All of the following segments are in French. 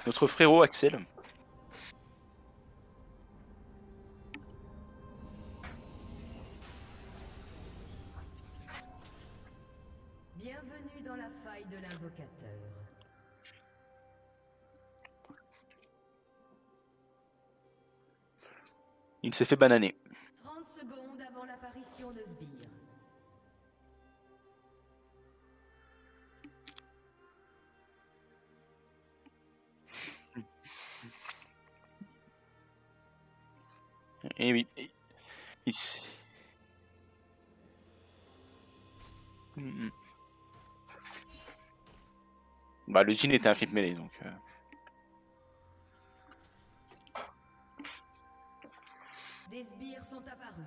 Notre frérot Axel. Bienvenue dans la faille de l'invocateur. Il s'est fait bananer. 30 secondes avant l'apparition de Sbire. Et oui. Bah le Jhin était un crit mêlé donc. Des sbires sont apparus.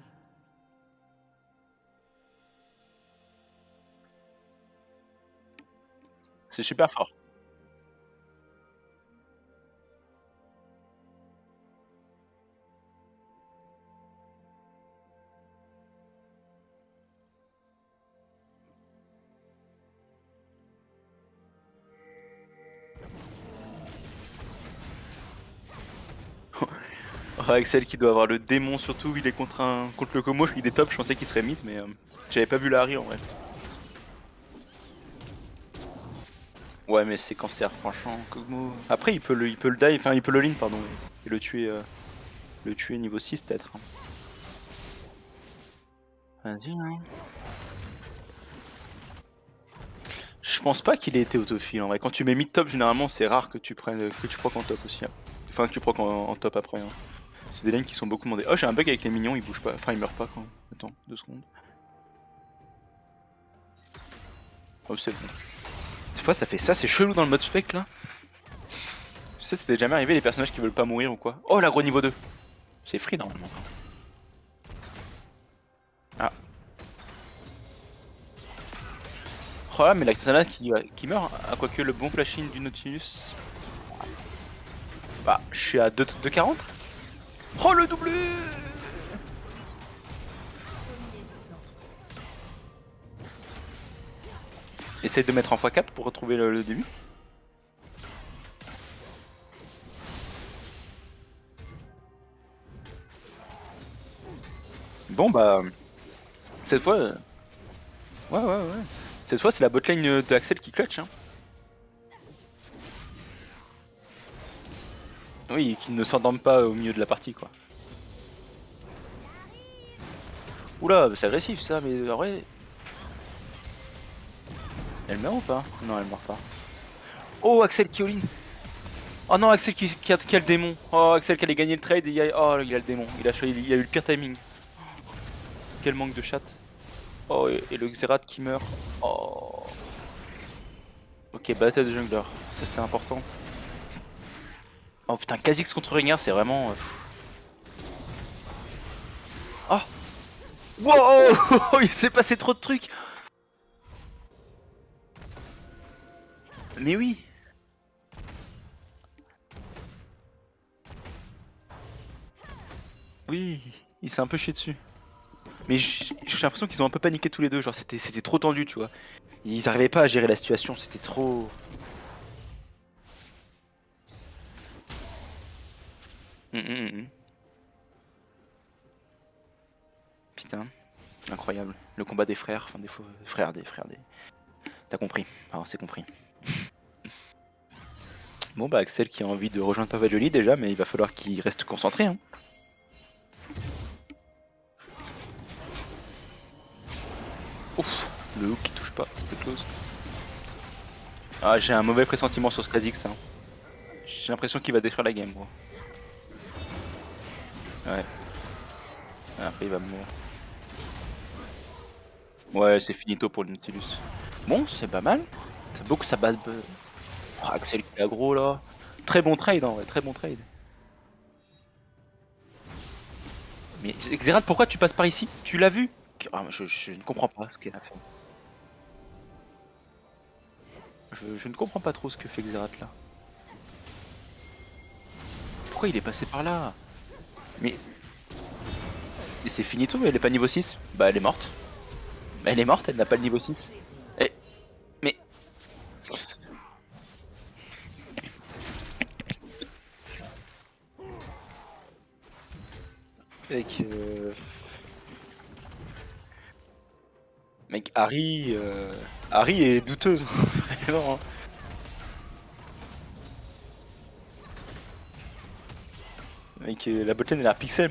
C'est super fort. Oh, Axel qui doit avoir le démon surtout, il est contre le Como, il est top, je pensais qu'il serait mid mais j'avais pas vu la Harry en vrai. Ouais mais c'est cancer franchement, Kog'Maw. Après il peut le die, enfin il peut le lean pardon, et le tuer niveau 6 peut-être. Vas-y hein. Je pense pas qu'il ait été autofill en vrai. Quand tu mets mid top généralement c'est rare que tu procs en top aussi. Hein. Enfin que tu procs en top après. Hein. C'est des lanes qui sont beaucoup demandées. Oh j'ai un bug avec les minions, ils bougent pas. Enfin ils meurent pas quand. Attends, 2 secondes. Oh c'est bon. Cette fois ça fait ça, c'est chelou dans le mode spec là. Tu sais c'était jamais arrivé les personnages qui veulent pas mourir ou quoi. Oh l'agro niveau 2. C'est free normalement. Ah. Oh là mais la Xana qui meurt. Ah quoique le bon flashing du Nautilus. Bah je suis à 2,40. Oh le double. Essaye de mettre en x4 pour retrouver le début. Bon bah cette fois ouais. Cette fois c'est la botlane de Axel qui clutch hein. Oui, qu'il ne s'endorme pas au milieu de la partie quoi. Oula, c'est agressif ça, mais en vrai. Elle meurt ou pas? Non, elle meurt pas. Oh, Axel qui all-in. Oh non, Axel qui a le démon. Oh, Axel qui allait gagner le trade. Oh, il a le démon. Il a eu le pire timing. Quel manque de chat. Oh, et le Xerath qui meurt. Oh. Ok, bataille de jungler. Ça, c'est important. Oh putain, Kha'Zix contre Rengar, c'est vraiment. Oh! Wow! Il s'est passé trop de trucs! Mais oui! Oui, il s'est un peu chié dessus. Mais j'ai l'impression qu'ils ont un peu paniqué tous les deux, genre c'était trop tendu, tu vois. Ils arrivaient pas à gérer la situation, c'était trop... Putain, incroyable. Le combat des frères, enfin des frères, des... T'as compris, alors c'est compris. Bon bah Axel qui a envie de rejoindre Papa Jolie déjà, mais il va falloir qu'il reste concentré. Hein. Ouf, le hook qui touche pas, c'était close. Ah j'ai un mauvais pressentiment sur ce Kha'Zix. Hein. J'ai l'impression qu'il va détruire la game gros. Ouais. Après il va mourir. Ouais c'est finito pour le Nautilus. Bon c'est pas mal. C'est beaucoup ça bat. Oh, Axel qui est aggro là. Très bon trade en vrai, très bon trade. Mais Xerath, pourquoi tu passes par ici? Tu l'as vu? Ah, je ne comprends pas ce qu'elle a fait. Je ne comprends pas trop ce que fait Xerath là. Pourquoi il est passé par là? Mais c'est fini tout, elle est pas niveau 6? Bah elle est morte. Elle est morte, elle n'a pas le niveau 6. Et... Mais... Mec, Harry est douteuse. Vraiment, hein. Mec, la botlane elle a l'air pixel,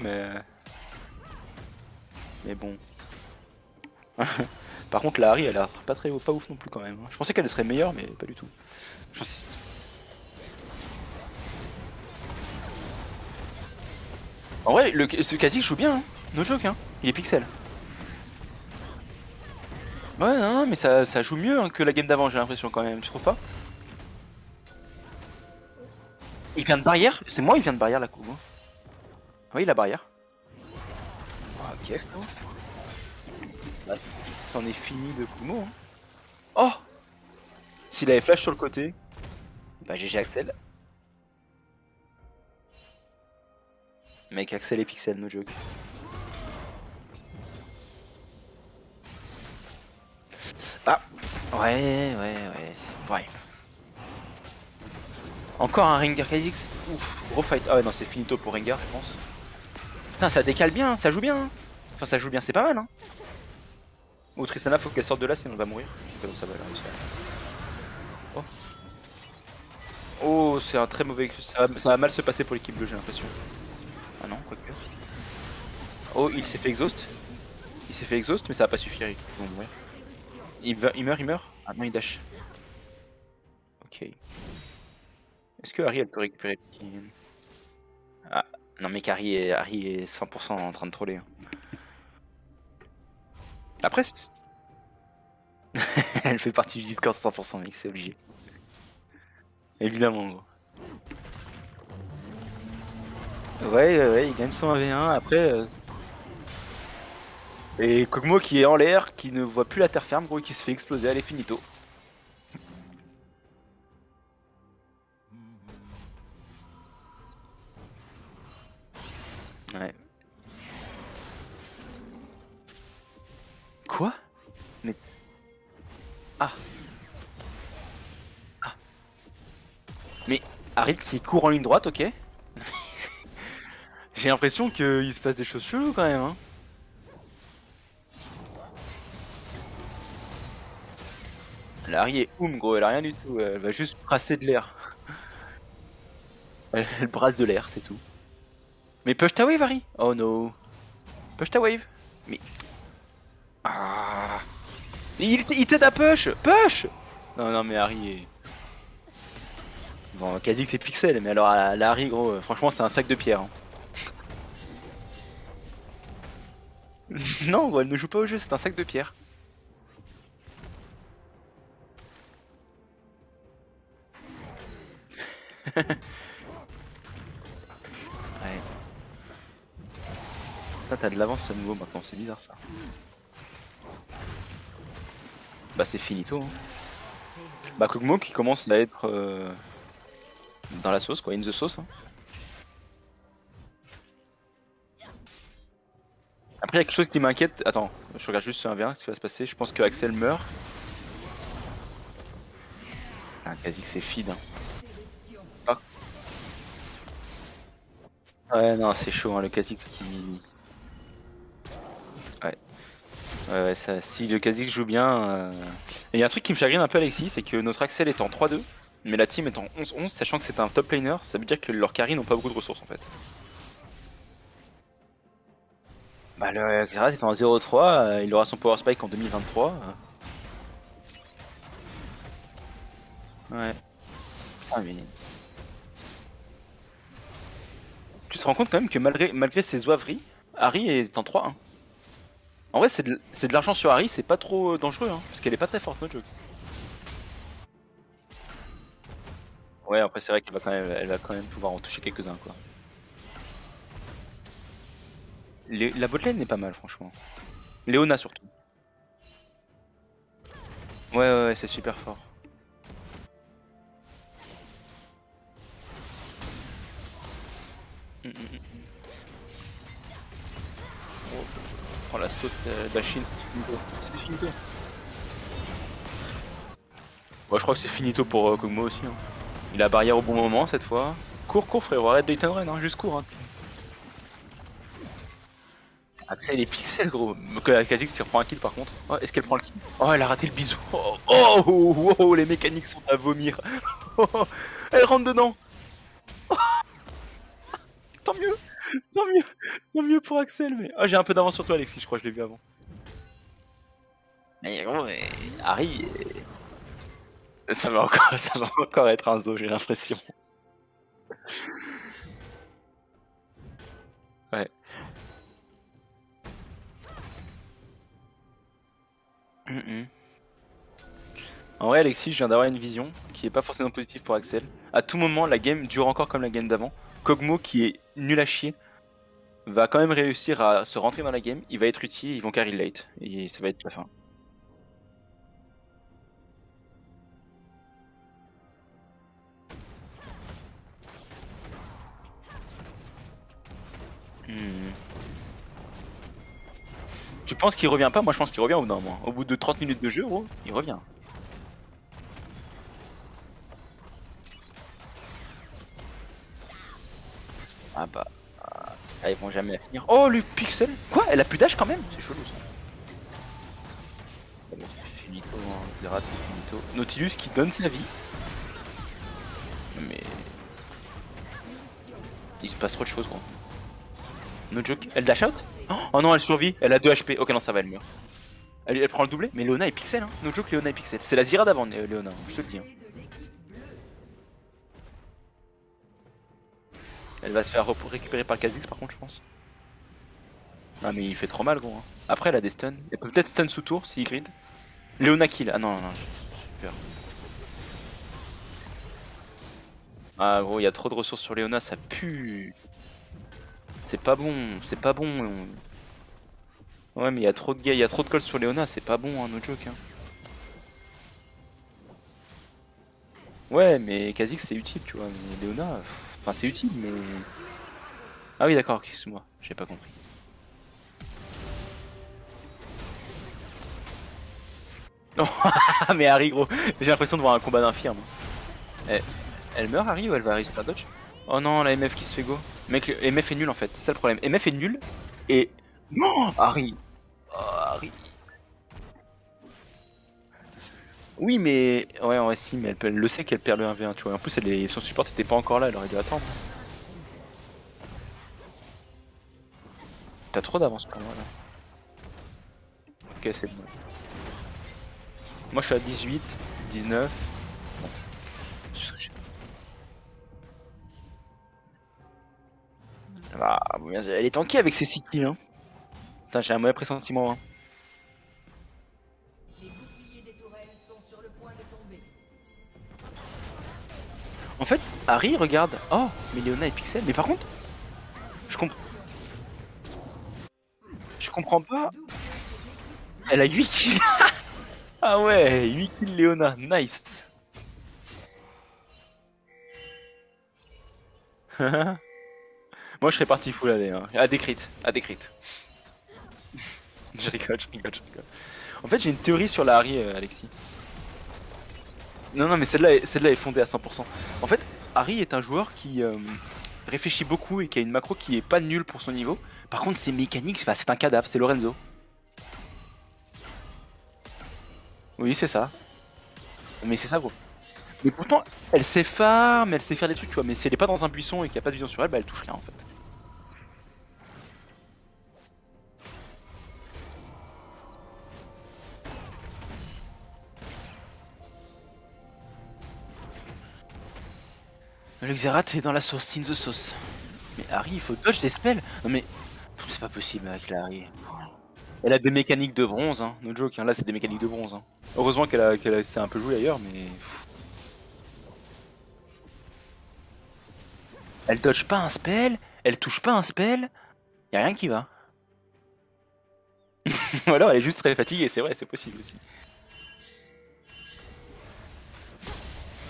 mais bon. Par contre, la Harry elle a l'air pas ouf non plus quand même. Je pensais qu'elle serait meilleure, mais pas du tout. En vrai, ce Kha'Zix joue bien, hein. No joke, hein. Il est pixel. Ouais, non, mais ça joue mieux hein, que la game d'avant, j'ai l'impression quand même. Tu trouves pas? Il vient de barrière? C'est moi, il vient de barrière la coupe. Oui, la barrière. Ok, frérot. Bah, c'en est fini de Kumo. Hein. Oh! S'il avait flash sur le côté, bah GG Axel. Mec, Axel et Pixel, no joke. Ah! Ouais. Encore un Rengar Kha'Zix. Ouf, gros fight. Ah ouais, non, c'est finito pour Rengar, je pense. Putain, ça décale bien, ça joue bien. Hein. Enfin, ça joue bien, c'est pas mal. Hein. Oh, Tristana, faut qu'elle sorte de là, sinon on va mourir. Ça va, oh, oh c'est un très mauvais. Ça va mal se passer pour l'équipe bleue, j'ai l'impression. Ah non, quoique. Oh, il s'est fait exhaust. Il s'est fait exhaust, mais ça va pas suffire. Ils vont mourir. Il meurt. Ah non, il dash. Ok. Est-ce que Harry, elle peut récupérer le... Ah, non, mec, Harry est 100% en train de troller. Hein. Après, elle fait partie du Discord 100%, mec, c'est obligé. Évidemment, gros. Ouais, il gagne son 1v1. Après. Et Kog'Maw qui est en l'air, qui ne voit plus la terre ferme, gros, et qui se fait exploser. Allez, finito. Ouais. Quoi? Mais... Ah. Mais Harry qui court en ligne droite, ok. J'ai l'impression qu'il se passe des choses cheloues quand même. Hein. La Harry est gros, elle a rien du tout. Elle va juste brasser de l'air. Elle brasse de l'air, c'est tout. Mais push ta wave, Harry. Oh no. Push ta wave. Mais... Ah. Il t'aide à push. Push. Non, mais Harry est... Bon, quasi que c'est pixel, mais alors la Harry, gros, franchement, c'est un sac de pierre. Hein. Non, gros, elle ne joue pas au jeu, c'est un sac de pierre. Ouais. Ça, t'as de l'avance ce nouveau maintenant, c'est bizarre ça. Bah, c'est finito. Hein. Bah, Kog'Maw qui commence à être dans la sauce, quoi, in the sauce. Hein. Après, il y a quelque chose qui m'inquiète. Attends, je regarde juste sur 1v1 ce qui va se passer. Je pense que Axel meurt. Ah, quasi que c'est feed. Hein. Ah. Ouais, non, c'est chaud, hein, le Kha'Zix qui. Ouais, ça, si le Kha'Zix joue bien. Il y a un truc qui me chagrine un peu, Alexis, c'est que notre Axel est en 3-2, mais la team est en 11-11, sachant que c'est un top laner. Ça veut dire que leurs carries n'ont pas beaucoup de ressources en fait. Bah, le Xerath est en 0-3, il aura son Power Spike en 2023. Ouais. Ah, mais... Tu te rends compte quand même que malgré ses oiveries, Harry est en 3-1. En vrai, c'est de l'argent sur Harry, c'est pas trop dangereux, hein, parce qu'elle est pas très forte, no joke. Ouais, après, c'est vrai elle va quand même pouvoir en toucher quelques-uns, quoi. La botlane n'est pas mal, franchement. Léona, surtout. Ouais, c'est super fort. Oh la sauce d'Achille, c'est finito. Bon, je crois que c'est finito pour Kog'Maw aussi. Hein. Il a barrière au bon moment cette fois. Cours frérot, arrête de hit and run, hein, juste cours. Hein. Axel et pixels gros. Kha'Zix qui reprend un kill par contre. Oh, est-ce qu'elle prend le kill? Oh, elle a raté le bisou. Oh, oh, oh, oh, les mécaniques sont à vomir. Oh, oh, elle rentre dedans. Oh, tant mieux, tant mieux, tant mieux pour Axel. Mais oh, j'ai un peu d'avance sur toi Alexis, je crois que je l'ai vu avant. Mais gros, mais Harry, ça va encore être un zoo, j'ai l'impression. Ouais. En vrai, Alexis, je viens d'avoir une vision qui est pas forcément positive pour Axel. À tout moment, la game dure encore comme la game d'avant. Kog'Maw, qui est nul à chier, va quand même réussir à se rentrer dans la game. Il va être utile, ils vont carry late. Et ça va être la fin. Tu penses qu'il revient pas? Moi je pense qu'il revient au bout d'un moment. Au bout de 30 minutes de jeu, gros, il revient. Ah bah... Ah, ils vont jamais finir. Oh, le pixel. Quoi? Elle a plus d'âge quand même? C'est chelou ça. C'est finito, hein. Xerath, c'est finito. Nautilus qui donne sa vie. Mais... il se passe trop de choses gros. No joke. Elle dash out? Oh non, elle survit. Elle a 2 HP. Ok, non, ça va, elle meurt. Elle prend le doublé? Mais Leona est pixel, hein. No joke, Leona est pixel. C'est la Zira d'avant, Leona, je te le dis. Hein. Elle va se faire récupérer par Kha'Zix par contre, je pense. Non, mais il fait trop mal, gros. Hein. Après, elle a des stuns. Elle peut peut-être stun sous tour s'il grid. Leona kill. Ah non, non, non, j'ai peur. Ah, gros, il y a trop de ressources sur Leona, ça pue. C'est pas bon, c'est pas bon. Ouais, mais il y a trop de gars, il y a trop de calls sur Leona, c'est pas bon, hein, no joke. Hein. Ouais, mais Kha'Zix c'est utile, tu vois. Mais Leona, enfin, c'est utile, mais. Ah oui, d'accord, excuse-moi, j'ai pas compris. Non, mais Harry, gros, j'ai l'impression de voir un combat d'infirme. Elle meurt, Harry, ou elle va réussir à dodge? Oh non, la MF qui se fait go. Mec, le MF est nul en fait, c'est ça le problème. MF est nul et. Non, Harry. Oh, Harry. Oui, mais. Ouais, ouais, si, mais elle le sait qu'elle perd le 1v1, tu vois. En plus, son support était pas encore là, elle aurait dû attendre. T'as trop d'avance pour moi là. Ok, c'est bon. Moi je suis à 18, 19. Bon. Ah, elle est tankée avec ses 6 kills. Hein. Putain, j'ai un mauvais pressentiment. Hein. En fait, Harry regarde. Oh, mais Leona est pixel. Mais par contre, je comprends pas. Elle a 8 kills. Ah ouais, 8 kills Leona. Nice. Moi je serais parti full AD. Hein. À des crits. À des crits. Je rigole, je rigole, je rigole. En fait, j'ai une théorie sur la Harry, Alexis. Non, non, mais celle-là est fondée à 100%. En fait, Harry est un joueur qui réfléchit beaucoup et qui a une macro qui est pas nulle pour son niveau. Par contre, ses mécaniques, bah, c'est un cadavre, c'est Lorenzo. Oui, c'est ça. Mais c'est ça, gros. Mais pourtant, elle sait farm, elle sait faire des trucs, tu vois. Mais si elle est pas dans un buisson et qu'il n'y a pas de vision sur elle, bah elle touche rien en fait. Le Xerath est dans la sauce, in the sauce. Mais Harry, il faut dodge des spells. Non mais, c'est pas possible avec la Harry. Elle a des mécaniques de bronze, hein. No joke, hein. Là c'est des mécaniques de bronze. Hein. Heureusement qu'elle s'est un peu jouée ailleurs, mais... Elle dodge pas un spell, elle touche pas un spell, y a rien qui va. Ou alors elle est juste très fatiguée, c'est vrai, c'est possible aussi.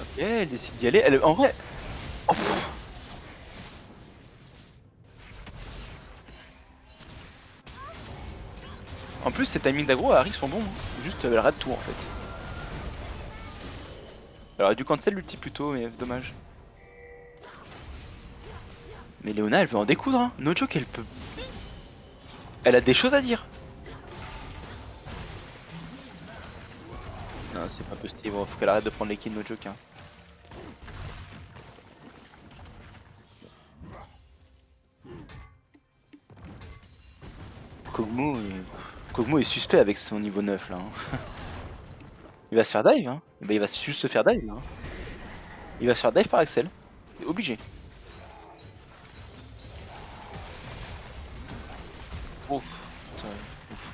Ok, elle décide d'y aller, en vrai... Oh, en plus, ces timings d'aggro à Harry sont bons, hein. Juste elle rate tout en fait. Elle aurait dû cancel l'ulti plus tôt, mais dommage. Mais Leona, elle veut en découdre, hein. No joke, elle peut... Elle a des choses à dire. Non, c'est pas possible, faut qu'elle arrête de prendre les kills, no joke. Hein. Kog'Maw est suspect avec son niveau 9 là. Hein. Il va se faire dive, hein. Bah, il va juste se faire dive là. Hein. Il va se faire dive par Axel. C'est obligé. Ouf. Ouf.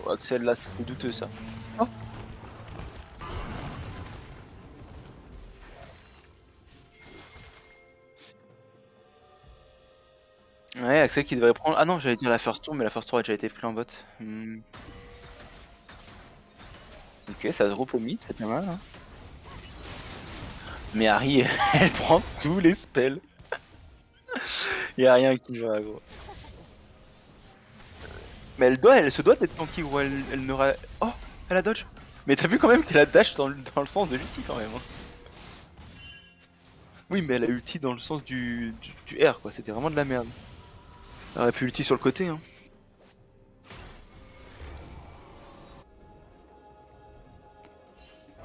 Oh, Axel là, c'est douteux ça. Oh. Ouais, Axel qui devrait prendre. Ah non, j'allais dire la first tour, mais la first tour a déjà été pris en bot. Ok, ça drop au mid, c'est pas mal. Hein. Mais Harry, elle prend tous les spells. Y'a rien qui va, gros. Mais elle se doit d'être tanky, gros. Elle n'aura. Oh, elle a dodge. Mais t'as vu quand même qu'elle a dash dans le sens de l'ulti quand même. Hein. Oui, mais elle a ulti dans le sens du R, quoi. C'était vraiment de la merde. Elle aurait pu ulti sur le côté, hein.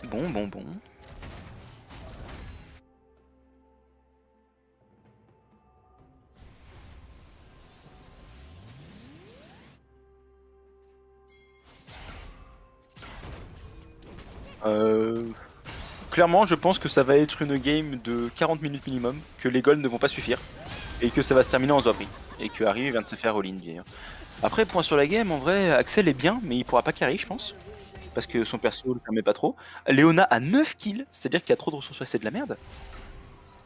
Bon. Clairement, je pense que ça va être une game de 40 minutes minimum, que les golds ne vont pas suffire, et que ça va se terminer en Zobri, et que Harry vient de se faire all-in d'ailleurs. Après, point sur la game, en vrai, Axel est bien, mais il pourra pas carry, je pense, parce que son perso le permet pas trop. Léona a 9 kills, c'est-à-dire qu'il y a trop de ressources, c'est de la merde.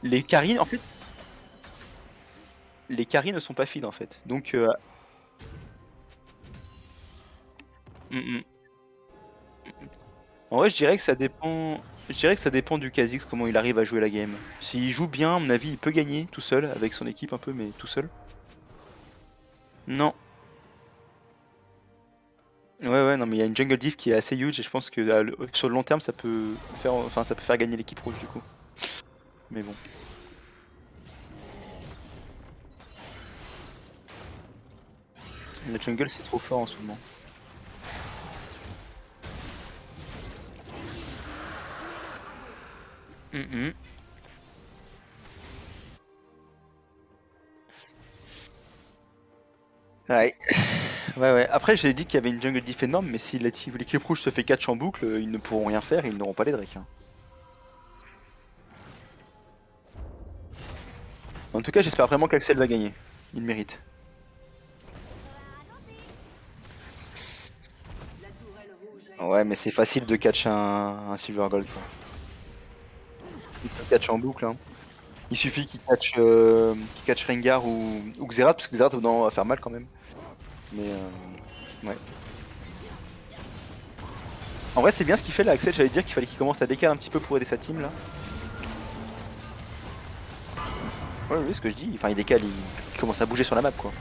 Les carries, en fait, les carries ne sont pas feed en fait, donc. En vrai, je dirais que ça dépend. Je dirais que ça dépend du Kha'Zix, comment il arrive à jouer la game. S'il joue bien, à mon avis, il peut gagner tout seul, avec son équipe un peu, mais tout seul. Non. Ouais, non, mais il y a une jungle diff qui est assez huge et je pense que sur le long terme, ça peut faire gagner l'équipe rouge du coup. Mais bon. La jungle, c'est trop fort en ce moment. Ouais. Après, j'ai dit qu'il y avait une jungle diff énorme, mais si l'équipe rouge se fait catch en boucle, ils ne pourront rien faire et ils n'auront pas les Drake. Hein. En tout cas, j'espère vraiment qu'Axel va gagner. Il le mérite. Ouais, mais c'est facile de catch un Silver Gold. Quoi. Il peut catch en boucle. Hein. Il suffit qu'il catch Rengar ou Xerath, parce que Xerath va faire mal quand même. Mais ouais. En vrai, c'est bien ce qu'il fait là, Axel. J'allais dire qu'il fallait qu'il commence à décaler un petit peu pour aider sa team là. Ouais, oui, ce que je dis. Enfin, il décale, il commence à bouger sur la map quoi.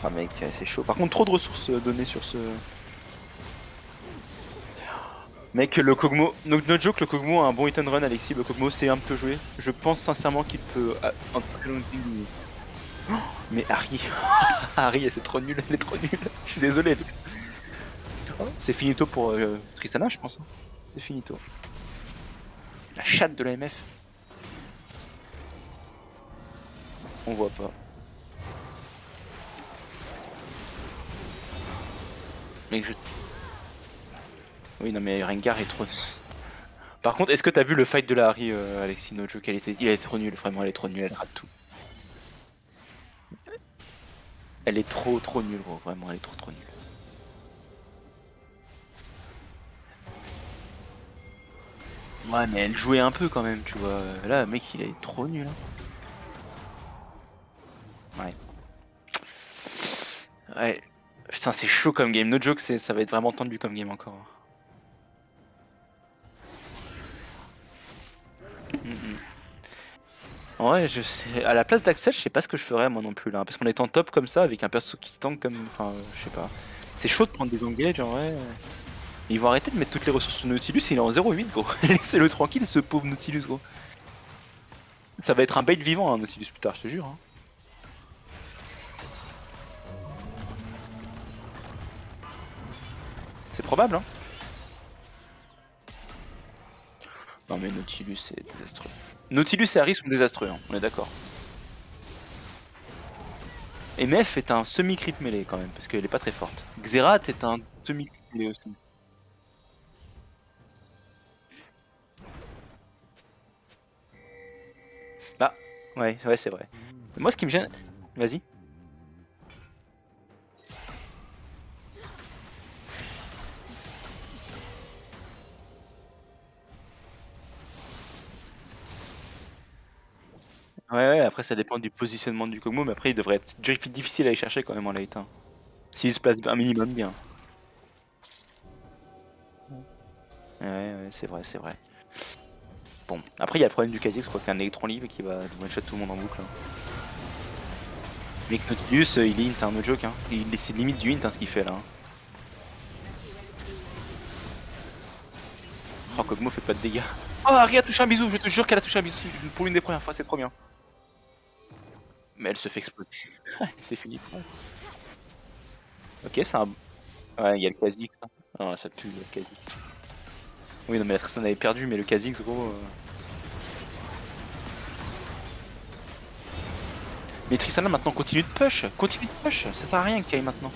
Ah, mec, c'est chaud. Par contre, trop de ressources données sur ce. Mec, le Kog'Maw, no joke, le Kog'Maw a un bon hit and run, Alexis. Le Kog'Maw sait un peu jouer. Je pense sincèrement qu'il peut. Oh, mais Harry, Harry, c'est trop nul, elle est trop nulle. Je suis désolé. C'est finito pour Tristana, je pense. Hein. C'est finito. La chatte de l'AMF. On voit pas. Mec, je. Oui, non, mais Rengar est trop. Par contre, est-ce que t'as vu le fight de la Harry, Alexis no joke, il est trop nul, vraiment, elle est trop nulle, elle rate tout. Elle est trop nulle, gros, vraiment, elle est trop nulle. Ouais, mais elle jouait un peu quand même, tu vois. Là, mec, il est trop nul. Hein. Ouais. Putain, c'est chaud comme game. No joke, ça va être vraiment tendu comme game encore. Ouais, je sais. À la place d'Axel, je sais pas ce que je ferais moi non plus là. Parce qu'on est en top comme ça, avec un perso qui tank comme. Enfin, je sais pas. C'est chaud de prendre des engages en vrai. Ils vont arrêter de mettre toutes les ressources sur Nautilus, il est en 0,8 gros. Laissez-le tranquille ce pauvre Nautilus gros. Ça va être un bait vivant hein, Nautilus plus tard, je te jure. Hein. C'est probable, hein. Non mais Nautilus c'est désastreux. Nautilus et Harry sont désastreux, hein, on est d'accord. Et Mef est un semi-crit mêlé quand même, parce qu'elle est pas très forte. Xerath est un semi-crit mêlé aussi. Ah, ouais, ouais c'est vrai. Moi ce qui me gêne... Vas-y. Ouais, après ça dépend du positionnement du Kog'Maw, mais après il devrait être difficile à aller chercher quand même en late. Hein. S'il se place un minimum bien. Ouais, c'est vrai, c'est vrai. Bon, après il y a le problème du Kha'Zix, je crois qu'il y a un électron libre qui va one-shot tout le monde en boucle. Hein. Mais Nautilus, il est int, hein, no joke. Hein. C'est limite du int hein, ce qu'il fait là. Hein. Oh, Kog'Maw fait pas de dégâts. Oh, Harry a touché un bisou, je te jure qu'elle a touché un bisou pour l'une des premières fois, c'est trop bien. Mais elle se fait exploser. C'est fini. Ok, c'est un. Ouais, il y a le Kha'Zix. Hein. Ah, ça pue, il y a le Kha'Zix. Oui, non, mais la Tristana avait perdu, mais le Kha'Zix, gros. Mais Tristana maintenant continue de push, ça sert à rien qu'il aille maintenant.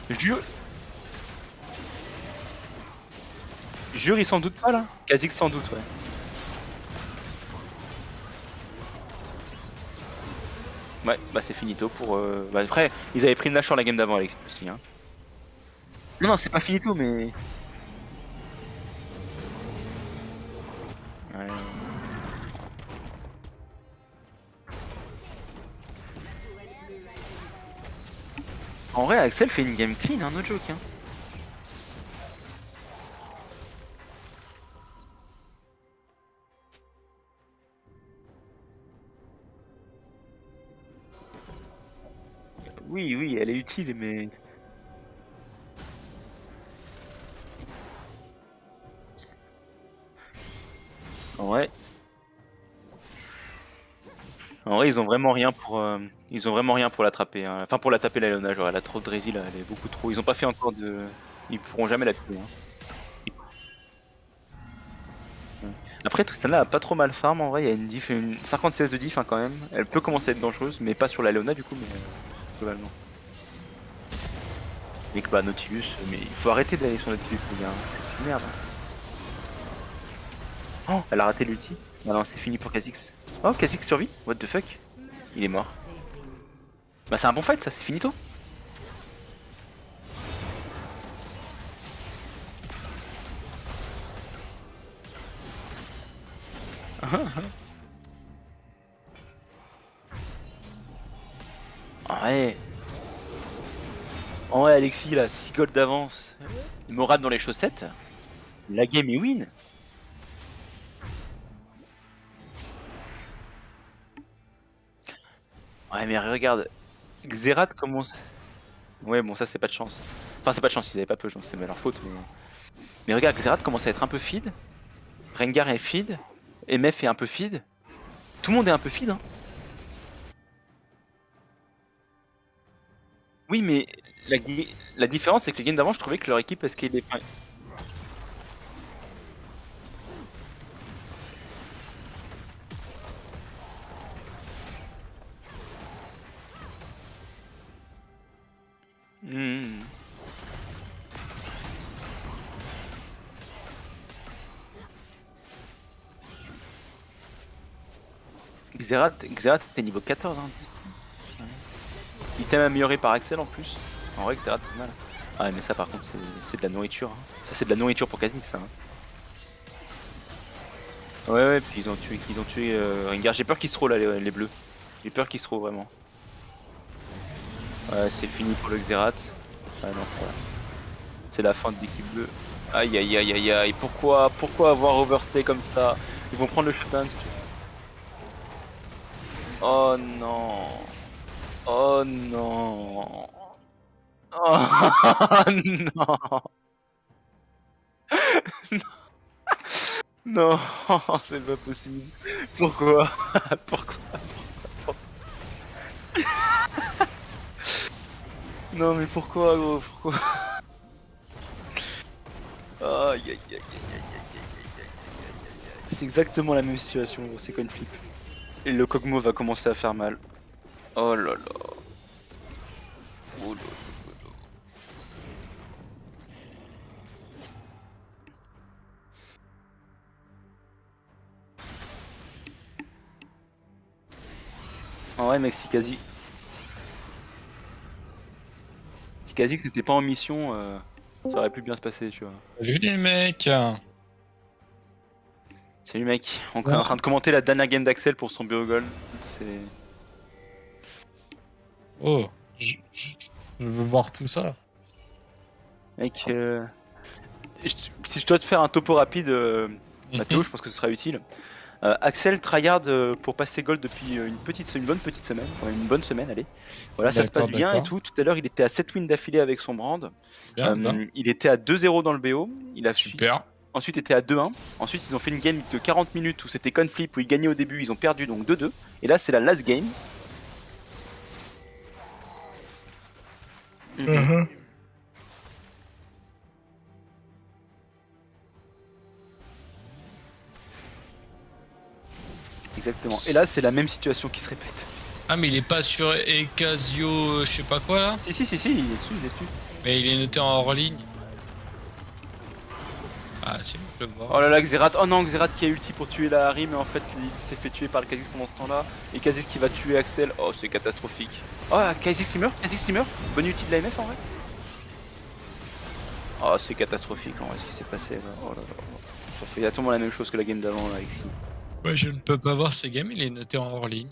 Jure, il s'en doute pas là. Kha'Zix sans doute, ouais. Ouais, bah c'est finito pour. Bah après, ils avaient pris une lâche sur la game d'avant, Alex aussi. Hein. Non, c'est pas finito, mais. Ouais. En vrai, Axel fait une game clean, hein, no joke. Hein. Oui, elle est utile, mais. Ouais. En vrai, ils ont vraiment rien pour, l'attraper. Hein. Enfin, pour la taper la Leona, genre elle a trop de résil, elle est beaucoup trop. Ils ont pas fait encore de. Ils pourront jamais la tuer. Hein. Après, Tristana a pas trop mal farm en vrai. Il y a une diff, une 56 de diff hein, quand même. Elle peut commencer à être dangereuse, mais pas sur la Leona du coup, mais globalement. Et que bah Nautilus, mais il faut arrêter d'aller sur Nautilus les gars, c'est une merde. Oh, elle a raté l'ulti. Ah non, c'est fini pour Kha'Zix. Oh, Kha'Zix survit. What the fuck? Il est mort. Bah c'est un bon fight ça, c'est finito. Ouais. Oh ouais Alexis là, 6 gold d'avance. Il me rate dans les chaussettes. La game est win. Ouais mais regarde, Xerath commence. Ouais bon ça c'est pas de chance. Enfin c'est pas de chance, ils avaient pas peu, c'est leur faute. Mais regarde, Xerath commence à être un peu feed. Rengar est feed. MF est un peu feed. Tout le monde est un peu feed. Hein. Oui mais la différence c'est que les games d'avant je trouvais que leur équipe est scalée. Mmh. Xerath est niveau 14. Hein. Item amélioré par Axel en plus. En vrai, Xerath pas mal. Ah ouais, mais ça par contre, c'est de la nourriture. Hein. Ça, c'est de la nourriture pour Kha'Zix, ça. Hein. Ouais, puis ils ont tué Rengar. J'ai peur qu'ils se roulent là, les bleus. J'ai peur qu'ils se roulent vraiment. Ouais, c'est fini pour le Xerath. Ah non, c'est vrai. C'est la fin de l'équipe bleue. Aïe aïe aïe aïe aïe. Pourquoi avoir overstay comme ça? Ils vont prendre le shutdown. Oh non. Oh non. Oh non. Non, c'est pas possible. Pourquoi? Pourquoi? Non mais pourquoi gros? Pourquoi? Aïe, aïe, aïe, aïe, aïe, aïe, aïe, aïe. C'est exactement la même situation, gros, c'est coin flip. Et le Kog'Maw va commencer à faire mal. Oh là là. Oh là là. En vrai, mec, si quasi que c'était pas en mission, ça aurait pu bien se passer, tu vois. Salut les mecs. Salut mec, on est en train de commenter la dernière game d'Axel pour son Biogol. C'est. Oh, je veux voir tout ça. Mec, si je dois te faire un topo rapide, Mathéo, je pense que ce sera utile. Axel tryhard pour passer gold depuis une bonne petite semaine, une bonne semaine, allez. Voilà, ça se passe bien et tout. Tout à l'heure, il était à 7 wins d'affilée avec son brand. Il était à 2-0 dans le BO. Il a super. Ensuite, il était à 2-1. Ensuite, ils ont fait une game de 40 minutes où c'était conflip, où ils gagnaient au début, ils ont perdu donc 2-2. Et là, c'est la last game. Exactement. Et là, c'est la même situation qui se répète. Ah, mais il est pas sur Ecasio, je sais pas quoi là? Si, il est dessus, Mais il est noté en hors ligne. Ah, si, je le vois. Oh là là, Xerath. Oh non, Xerath qui a ulti pour tuer la Harry, mais en fait, il s'est fait tuer par le Kha'Zix pendant ce temps-là. Et Kha'Zix qui va tuer Axel. Oh, c'est catastrophique. Oh, Kha'Zix il meurt. Bonne ulti de la MF en vrai. Oh, c'est catastrophique en vrai ce qui s'est passé là. Oh là là. Ça fait exactement la même chose que la game d'avant là, Alexis. Ouais, je ne peux pas voir ces games, il est noté en hors ligne.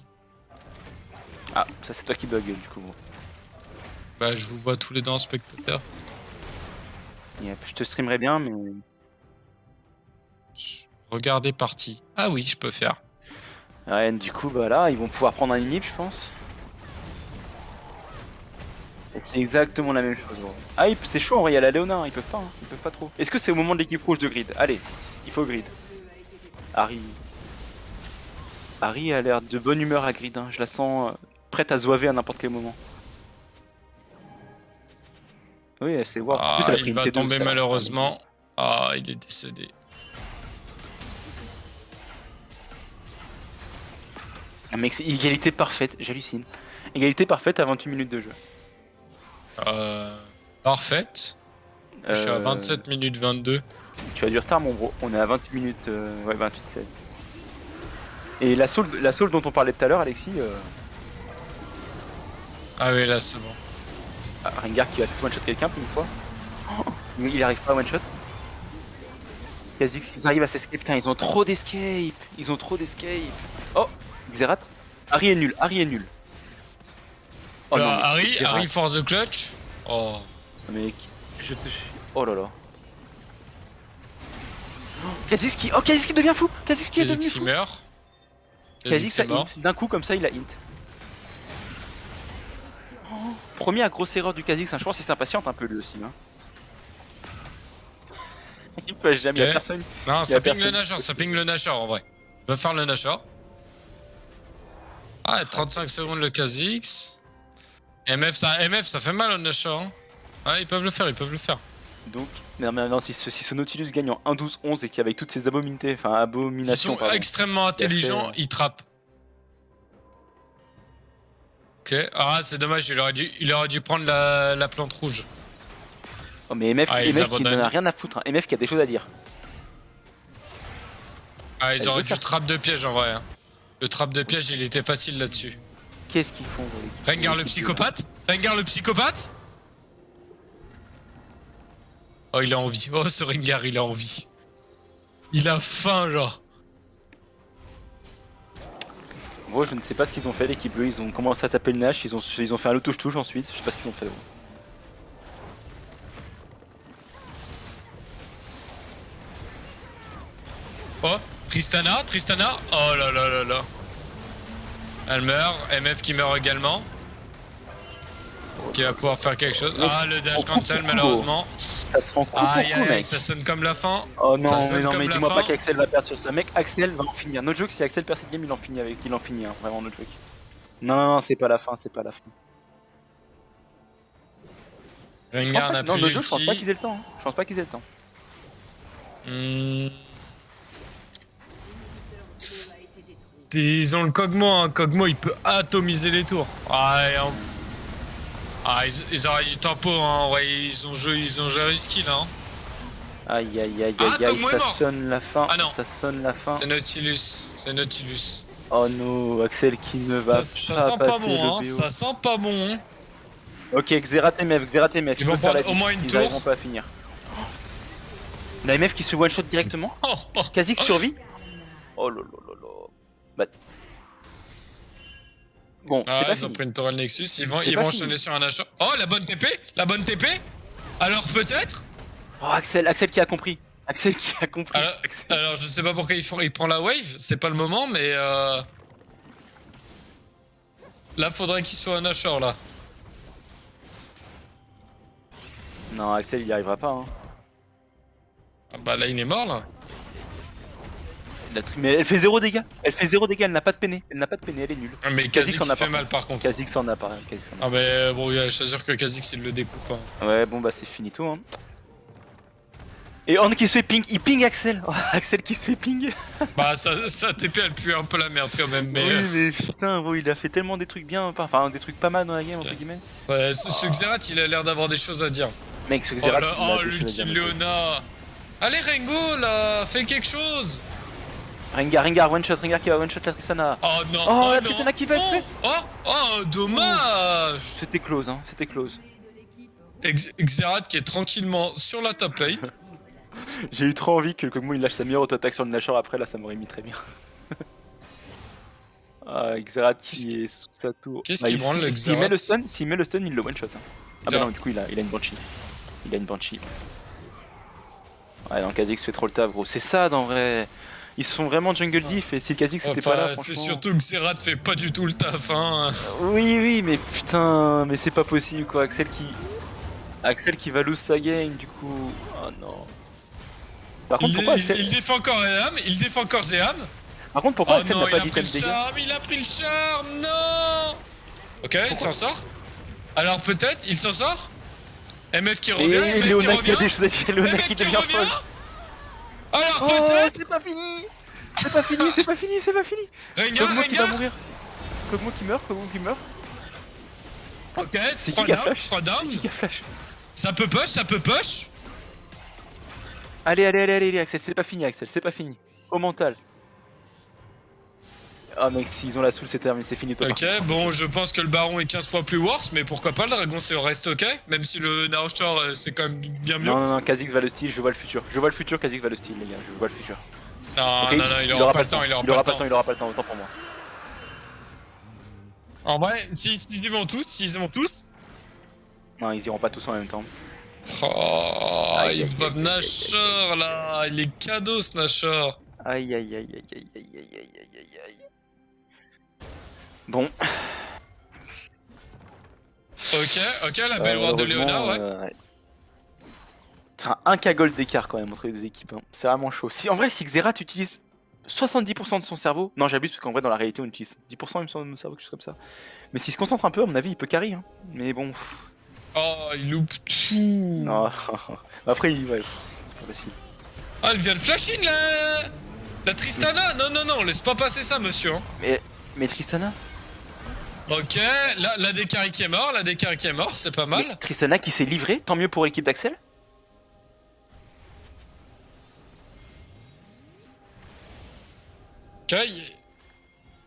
Ah, ça c'est toi qui bug du coup. Bah, je vous vois tous les deux en spectateur. Yep, je te streamerai bien, mais. Regardez partie. Ah oui, je peux faire. Ouais, du coup, bah là, ils vont pouvoir prendre un inhib, je pense. C'est exactement la même chose. Gros. Ah, c'est chaud en vrai, il y a la Léona, ils peuvent pas, hein. Ils peuvent pas trop. Est-ce que c'est au moment de l'équipe rouge de grid? Allez, il faut grid. Harry a l'air de bonne humeur à grid, hein. Je la sens prête à zouaver à n'importe quel moment. Oui, elle sait voir. Ah, en plus, elle a pris il une va T2, tomber ça. malheureusement. Ah, il est décédé. Ah mec, c'est égalité parfaite, j'hallucine. Égalité parfaite à 28 minutes de jeu. Parfaite. Je suis à 27 minutes 22. Tu as du retard mon bro, on est à 28 minutes, ouais 28-16. Et la soul dont on parlait tout à l'heure Alexis... Ah oui là c'est bon. Ah, Rengar qui va tout one shot quelqu'un pour une fois. Oh, il arrive pas à one shot. Kha'Zix, ils arrivent à s'escape, putain ils ont trop d'escape. Oh, Xerath. Harry est nul. Oh non, Harry for the clutch. Oh. Mec, je te... Oh là là. Kha'Zix qui devient fou. Kha'Zix qui est devenu fou. Meurt. Kha'Zix a int. D'un coup comme ça il a int. Oh, première grosse erreur du Kha'Zix, hein. Je pense qu'il s'impatiente un peu lui aussi. Hein. Il peut jamais, y'a personne. Non, ça ping le Nashor, en vrai. Va faire le Nashor. Ah, 35 secondes le Kha'Zix. MF ça fait mal au Nashor. Hein. Ah, ils peuvent le faire. Donc, non, si ce Nautilus gagne en 1-12-11 et qu'avec toutes ces abominations. Ils sont extrêmement intelligents, ils trappent. Ok, ah c'est dommage, il aurait dû prendre la plante rouge. Oh mais MF qui n'en a rien à foutre, hein. MF qui a des choses à dire. Ah ils auraient dû trap de piège en vrai. Hein. Le trap de piège il était facile là-dessus. Qu'est-ce qu'ils font Rengar le psychopathe. Oh il a envie, oh ce Rengar il a envie. Il a faim genre. Gros je ne sais pas ce qu'ils ont fait l'équipe bleue, ils ont commencé à taper le Nash, ils ont fait un lot touche ensuite, je sais pas ce qu'ils ont fait. Gros. Oh, Tristana, oh là là là là. Elle meurt, MF qui meurt également. Qui va pouvoir faire quelque chose. Ah, le dash cancel malheureusement. Ça se rend compte mec. Ça sonne comme la fin. Oh non, mais dis-moi pas qu'Axel va perdre sur ça. Mec, Axel va en finir. Notre joke, si Axel perd cette game, il en finit hein, vraiment notre joke. Non, c'est pas la fin, Rengar n'a plus notre joke, je pense pas d'ulti. qu'ils aient le temps. Hmm. Ils ont le Kog'Maw, hein. Kog'Maw il peut atomiser les tours. Ils auraient du tempo, hein. Ouais, ils ont géré ce skill, hein. Aïe aïe aïe Ah, aïe aïe, Tomo est ça mort. sonne la fin. Ah non. Ça sonne la fin. C'est Nautilus. Oh non, Axel qui ne va Ça pas sent pas passer bon, hein. le BO. Ça sent pas bon, hein. Ok, Xerath MF. Ils vont prendre au moins une Ils tour. n'arriveront pas à finir. La MF qui se fait one shot directement. Oh, oh. Kha'Zix survit. Oh lolo. Bah. Bon, c'est pas Ils ont fini. pris une tourelle Nexus, ils C'est vont pas enchaîner fini. sur un achat. Oh, la bonne TP. Alors peut-être. Oh, Axel qui a compris. Axel qui a compris. Alors je sais pas pourquoi il prend la wave, c'est pas le moment, mais là faudrait qu'il soit un Nashor là. Non, Axel il y arrivera pas. Hein. Ah bah là il est mort là. Mais elle fait 0 dégâts. Elle n'a pas de peiné. Elle est nulle. Ah, mais Kha'Zix Kha'Zix en a il fait pas. mal par contre. Kha'Zix en a pas. Ah mais bon, je suis sûr que Kha'Zix il le découpe. Hein. Ouais, bon bah c'est finito. Hein. Et Horn qui se fait ping. Il ping Axel. Oh, Axel qui se fait ping. Bah ça TP elle pue un peu la merde quand même. Mais, Oui, mais putain, gros, il a fait tellement des trucs bien. Enfin, des trucs pas mal dans la game, entre guillemets. ce Xerath il a l'air d'avoir des choses à dire. Mec, ce Xerath. Oh l'ultime Leona. Allez Rengo là, fais quelque chose. Rengar, one shot qui va one shot la Tristana. Oh non. Oh, la non. Tristana qui va être faite. Oh dommage. C'était close, hein, c'était close. Xerath qui est tranquillement sur la top lane. J'ai eu trop envie que le Kog'Maw il lâche sa meilleure auto-attaque sur le Nashor après, là ça m'aurait mis très bien. Xerath qui est sous sa tour. Qu'est-ce qu'il branle le S'il met Xerath? le stun, il le one shot. Hein. Ah bah non, du coup il a une Banshee. Ouais, non, Kha'Zix fait trop le taf, gros. C'est ça, dans vrai. Ils se font vraiment jungle diff et si le Kha'Zix était pas là, franchement... C'est surtout que Xerath fait pas du tout le taf, hein. Oui, mais putain, mais c'est pas possible, quoi. Axel qui va lose sa game, du coup... Oh non. Par contre, pourquoi Axel... Il défend encore Zéam. Par contre, pourquoi Oh Axel non, n'a pas il a dit pris tel le dégâts? charme, il a pris le charme, non. Ok, il s'en sort. Alors peut-être, il s'en sort. MF qui revient, Et MF qui Léona qui a des revient. choses à dire, Léona qui devient folle. Alors Oh, peut-être. c'est pas fini. Rengar, Kog'Maw qui va Rengar. mourir. Kog'Maw qui meurt. Ok, C'est 3 qui qui a down, flash? 3 down. Qui a flash? Ça peut push. Allez, Axel, c'est pas fini. Au mental. Ah mec, s'ils ont la soul, c'est terminé, c'est fini. Ok, bon, je pense que le baron est 15 fois plus worse, mais pourquoi pas, le dragon c'est reste ok, même si le Nashor c'est quand même bien mieux. Non, Kha'Zix va le steal, je vois le futur, Kha'Zix va le steal, les gars, je vois le futur. Non, Okay, non, il aura pas le temps, il aura pas le temps. Autant pour moi. En vrai, s'ils y vont tous. Non, ils iront pas tous en même temps. Oh, il va Nashor là, il est cadeau ce Nashor. Aïe. Bon. Ok, la belle ward de Léona, ouais. C'est un K-Gold d'écart quand même entre les deux équipes, hein. C'est vraiment chaud. Si Xerath utilise 70% de son cerveau, non j'abuse parce qu'en vrai dans la réalité on utilise 10% il me semble de mon cerveau, quelque chose comme ça. Mais s'il se concentre un peu, à mon avis il peut carry, hein. Mais bon. Oh, il loupe tout. Non. Après ouais, c'est pas facile. Ah, elle vient de flash in la Tristana. Non, laisse pas passer ça monsieur. Hein. Mais Tristana. Ok, la Dekari qui est mort, c'est pas mal. Mais Tristana qui s'est livré, tant mieux pour l'équipe d'Axel. Ok.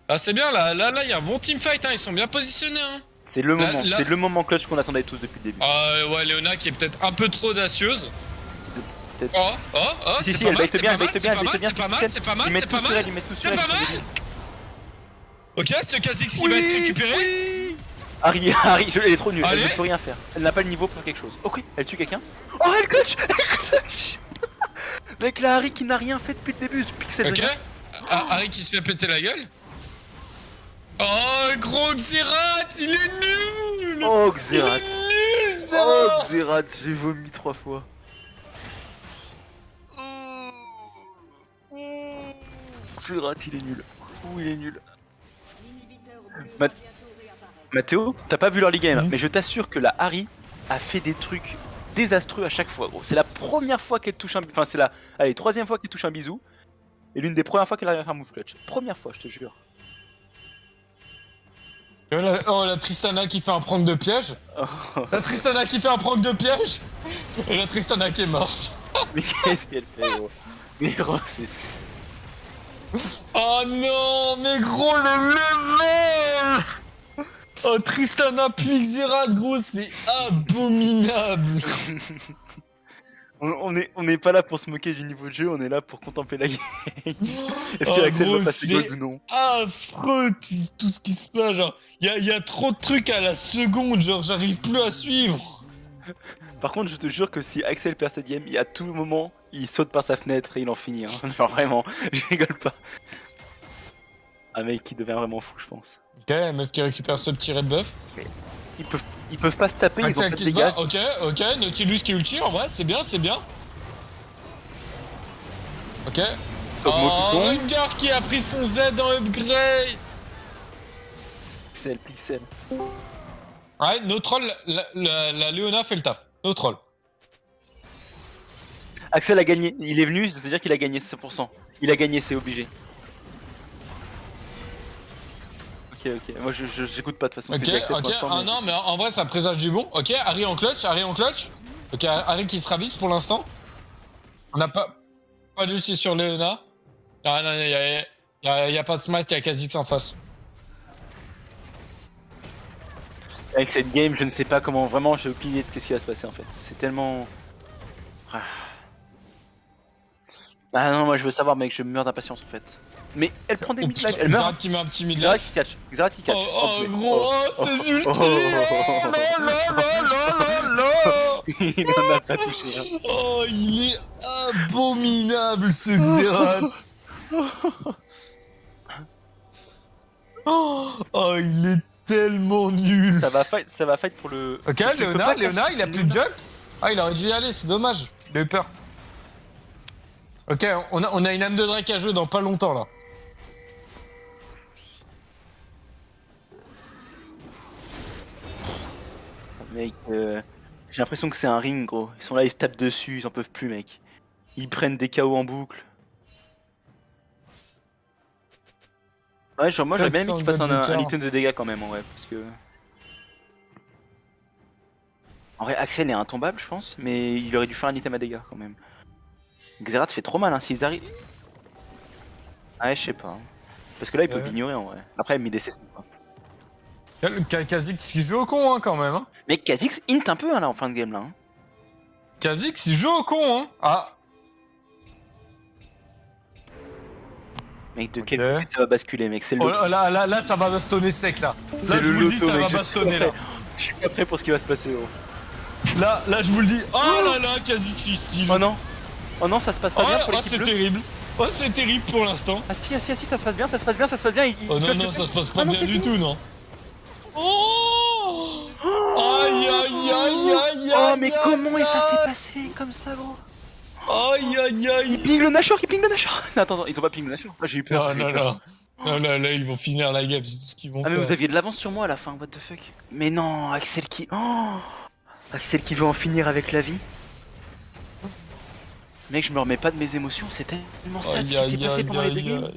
Ah c'est bien là, il y a un bon teamfight, hein, ils sont bien positionnés. Hein. C'est le moment, c'est le moment clutch qu'on attendait tous depuis le début. Ouais, Léona qui est peut-être un peu trop audacieuse. Oh, si, c'est pas mal, c'est pas mal. Ok, ce Kha'Zix qui va être récupéré. Oui. Harry, elle est trop nulle, elle ne peut rien faire. Elle n'a pas le niveau pour quelque chose. Ok, elle tue quelqu'un. Oh, elle clutch. Mec, la Harry qui n'a rien fait depuis le début, ce pixel. Ok, Harry qui se fait péter la gueule. Oh, gros Xerath, il est nul. Oh, Xerath, j'ai vomi 3 fois. Xerath, il est nul. Mathéo, t'as pas vu leur league game, mais je t'assure que la Harry a fait des trucs désastreux à chaque fois, gros. C'est la première fois qu'elle touche un... Enfin, c'est la allez, troisième fois qu'elle touche un bisou. Et l'une des premières fois qu'elle arrive à faire un move clutch. Première fois, je te jure. Oh, la Tristana qui fait un prank de piège. La Tristana qui fait un prank de piège. Et la Tristana qui est morte. Mais qu'est-ce qu'elle fait, gros? Mais gros, c'est... Oh non, mais gros, le level. Oh, Tristana puis Xerath, gros, c'est abominable. On est pas là pour se moquer du niveau de jeu, on est là pour contempler la game. Est-ce Oh, que Axel gros, va passer c'est gold ou non? affreux tout ce qui se passe, genre, y a trop de trucs à la seconde, genre, j'arrive plus à suivre. Par contre, je te jure que si Axel perd cette game, à tout moment, il saute par sa fenêtre et il en finit. Hein. Genre vraiment, je rigole pas. Un mec qui devient vraiment fou, je pense. Ok, la meuf qui récupère ce petit red buff. Ils peuvent pas se taper, ils ont Axel pas de qui se dégâts. bat, ok, Nautilus qui ulti, en vrai, c'est bien. Ok. Cosmo qui tombe. Rengar qui a pris son Z en upgrade. Pixel. Ouais, no troll, la Léona fait le taf. No troll. Axel a gagné, il est venu, c'est-à-dire qu'il a gagné 100%. Il a gagné, c'est obligé. Ok, moi j'écoute pas de toute façon. Ok, ah non, mais en vrai ça présage du bon. Ok, Harry en clutch. Ok, Harry qui se ravise pour l'instant. On n'a pas d'ulti sur Léona. Ah non, y a pas de smite, y a Kha'Zix en face. Avec cette game, je ne sais pas comment, vraiment, j'ai aucune idée de ce qui va se passer en fait. C'est tellement... Ah non, moi je veux savoir mec, je meurs d'impatience en fait. Mais elle prend des mid-life, elle meurt. Xerath qui met un petit Xerath mid-life. qui catch. Oh gros, ses ultis. Il en a pas touché. Hein. Oh, il est abominable ce Xerath. Oh, il est tellement nul. Ça va fight pour le... Ok, Léona, il a plus de jump. Ah, il aurait dû y aller, c'est dommage. Il a eu peur. Ok, on a une âme de Drake à jouer dans pas longtemps là. Mec, j'ai l'impression que c'est un ring gros. Ils sont là, ils se tapent dessus, ils en peuvent plus mec. Ils prennent des KO en boucle. Ouais, genre moi j'aurais bien aimé qu'il fasse un item de dégâts quand même en vrai, parce que... En vrai, Axel est intombable je pense, mais il aurait dû faire un item à dégâts quand même. Xerath fait trop mal hein, s'ils arrivent... Ouais, je sais pas. Parce que là, ils peuvent ignorer en vrai. Après, il met des CC. Kha'Zix qui joue au con hein, quand même. Hein. Mais Kha'Zix int un peu hein, là en fin de game là. Hein. Kha'Zix il joue au con hein. Ah. Mec, de quel côté ça va basculer mec, c'est le... Oh, là, ça va bastonner sec là. Là, je vous le dis, ça va bastonner là. Je suis pas prêt pour ce qui va se passer. Oh. Là, je vous le dis. Oh là là, Kha'Zix il style. Oh non, ça se passe pas bien pour l'équipe bleue. C'est terrible. Oh, c'est terrible pour l'instant. Ah si, ça se passe bien, Oh non, ça se passe pas bien du tout, non. Oh. Aïe. Oh, mais comment ça s'est passé comme ça, gros? Aïe. Il ping le Nashor. Attends, ils ont pas ping le Nashor. J'ai eu peur. Non, là, ils vont finir la game, c'est tout ce qu'ils vont faire. Ah, mais vous aviez de l'avance sur moi à la fin, what the fuck? Mais non, Axel qui... Oh, Axel qui veut en finir avec la vie. Mec, je me remets pas de mes émotions, c'est tellement sad ce qui s'est passé pendant les deux games.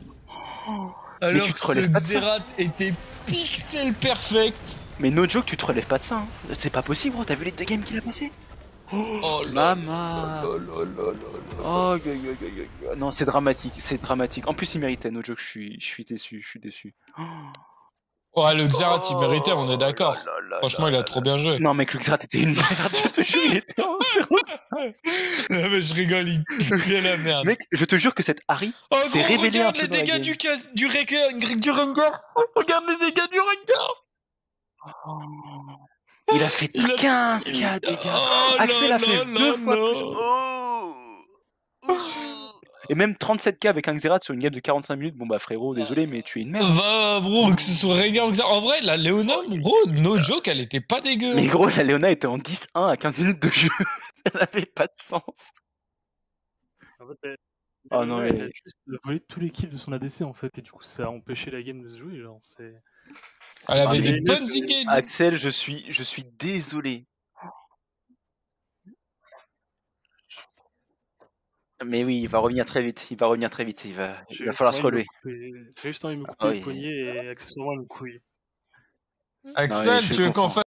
Alors que ce Xerath était pixel perfect. Mais no joke, tu te relèves pas de ça, hein. C'est pas possible, gros, t'as vu les deux games qu'il a passé? Oh maman. Oh, non, c'est dramatique, En plus, il méritait, no joke, je suis déçu. Oh, le Xerath, il méritait, on est d'accord. Franchement, il a trop bien joué. Non, mec, le Xerath était une merde, je te jure, il était en 0. Mais je rigole, il puait la merde. Mec, je te jure que cette Harry s'est révélée un peu. Regarde les dégâts du Rengar. Regarde les dégâts du Rengar. Il a fait 15k dégâts. Axel a fait 2 fois plus. Et même 37k avec un Xerath sur une game de 45 minutes, bon bah frérot, désolé, mais tu es une merde. Va, bro, que ce soit Rengar ou Xerath. En vrai, la Léona, gros, no joke, elle était pas dégueu. Mais gros, la Léona était en 10-1 à 15 minutes de jeu. Ça n'avait pas de sens. En fait, non, mais... elle a juste volé tous les kills de son ADC en fait, et du coup ça a empêché la game de se jouer. Genre, c'est... Elle avait des bonnes idées. Axel, je suis désolé. Mais oui, il va revenir très vite. Il va revenir très vite. Il va falloir se relever. J'ai juste envie de me couper Ah le oui. poignet et accessoirement le couille. Axel, je tu veux qu'on comprends. fasse